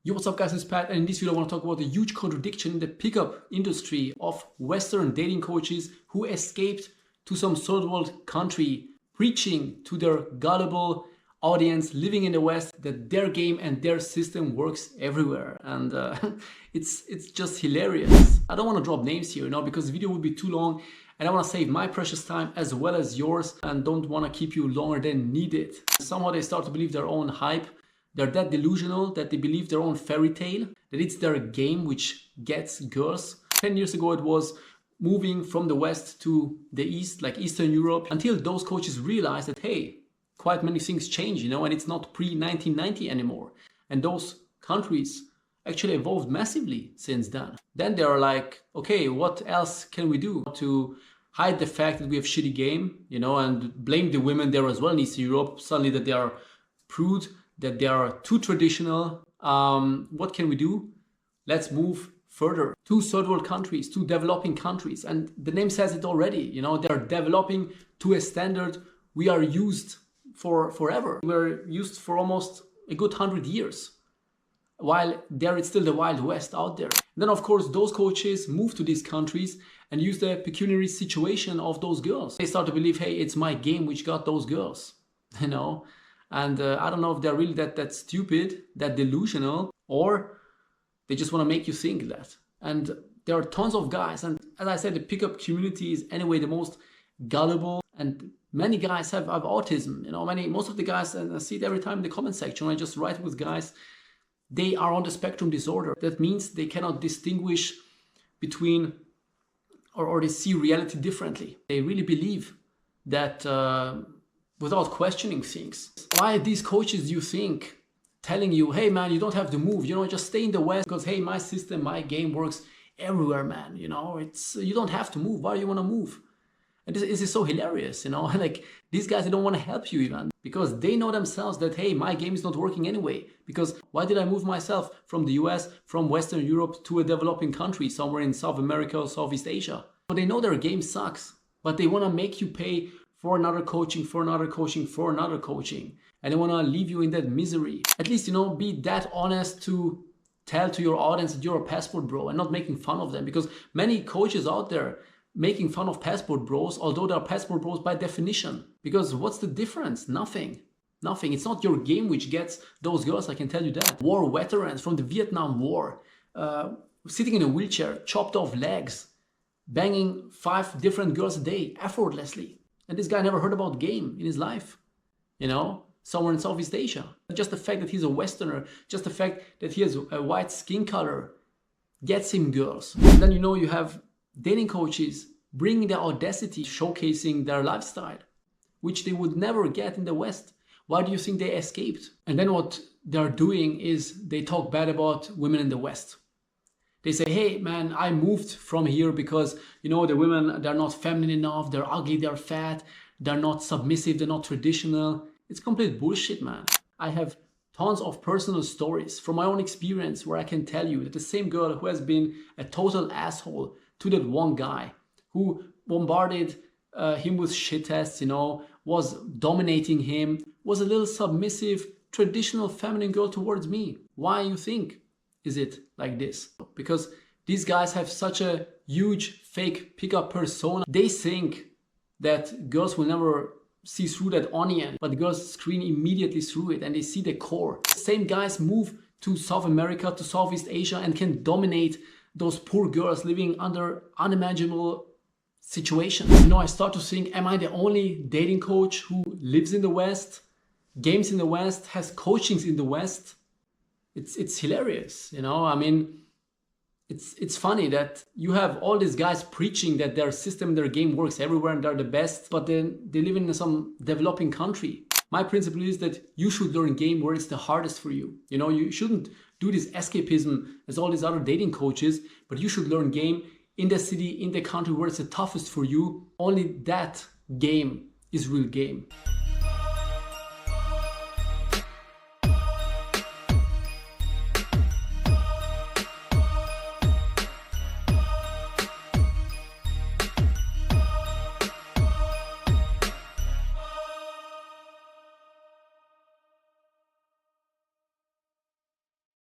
Yo, what's up guys, it's Pat, and in this video I want to talk about the huge contradiction in the pickup industry of Western dating coaches who escaped to some third world country, preaching to their gullible audience living in the West that their game and their system works everywhere. And it's just hilarious. I don't want to drop names here, because the video would be too long, and I want to save my precious time as well as yours and don't want to keep you longer than needed. Somehow they start to believe their own hype. They're that delusional that they believe their own fairy tale, that it's their game which gets girls. 10 years ago it was moving from the West to the East, like Eastern Europe, until those coaches realized that, hey, quite many things change, and it's not pre-1990 anymore. And those countries actually evolved massively since then. Then they're like, okay, what else can we do to hide the fact that we have shitty game, and blame the women there as well in Eastern Europe, suddenly that they are prude, that they are too traditional. What can we do? Let's move further to third world countries, to developing countries. And the name says it already, they're developing to a standard we are used for forever. We're used for almost a good 100 years, while there it's still the Wild West out there. And then of course those coaches move to these countries and use the pecuniary situation of those girls. They start to believe, hey, it's my game which got those girls, And I don't know if they're really that stupid, that delusional, or they just want to make you think that. And there are tons of guys, and as I said, the pickup community is anyway the most gullible, and many guys have autism. Most of the guys, and I see it every time in the comment section, I just write with guys, they are on the spectrum disorder. That means they cannot distinguish between, or they see reality differently. They really believe that without questioning things. Why are these coaches, you think, telling you, hey man, you don't have to move, just stay in the West because, hey, my system, my game works everywhere, man. You don't have to move. Why do you want to move? And this is so hilarious, like these guys, they don't want to help you even because they know themselves that, hey, my game is not working anyway. Because why did I move myself from the US, from Western Europe to a developing country somewhere in South America or Southeast Asia? So they know their game sucks, but they want to make you pay for another coaching, for another coaching, for another coaching. And they want to leave you in that misery. At least, be that honest to tell to your audience that you're a passport bro and not making fun of them. Because many coaches out there making fun of passport bros, although they're passport bros by definition. Because what's the difference? Nothing. Nothing. It's not your game which gets those girls, I can tell you that. War veterans from the Vietnam War, sitting in a wheelchair, chopped off legs, banging 5 different girls a day, effortlessly. And this guy never heard about game in his life, somewhere in Southeast Asia. Just the fact that he's a Westerner, just the fact that he has a white skin color gets him girls. And then, you have dating coaches bringing their audacity, showcasing their lifestyle, which they would never get in the West. Why do you think they escaped? And then what they're doing is they talk bad about women in the West. They say, hey man, I moved from here because, the women, they're not feminine enough, they're ugly, they're fat, they're not submissive, they're not traditional. It's complete bullshit, man. I have tons of personal stories from my own experience where I can tell you that the same girl who has been a total asshole to that one guy who bombarded him with shit tests, was dominating him, was a little submissive, traditional feminine girl towards me. Why you think is it like this? Because these guys have such a huge fake pickup persona. They think that girls will never see through that onion, but the girls screen immediately through it and they see the core. Same guys move to South America, to Southeast Asia and can dominate those poor girls living under unimaginable situations. I start to think, am I the only dating coach who lives in the West, games in the West, has coachings in the West? It's hilarious, It's funny that you have all these guys preaching that their system, their game works everywhere and they're the best, but then they live in some developing country. My principle is that you should learn game where it's the hardest for you. You shouldn't do this escapism as all these other dating coaches, but you should learn game in the city, in the country where it's the toughest for you. Only that game is real game.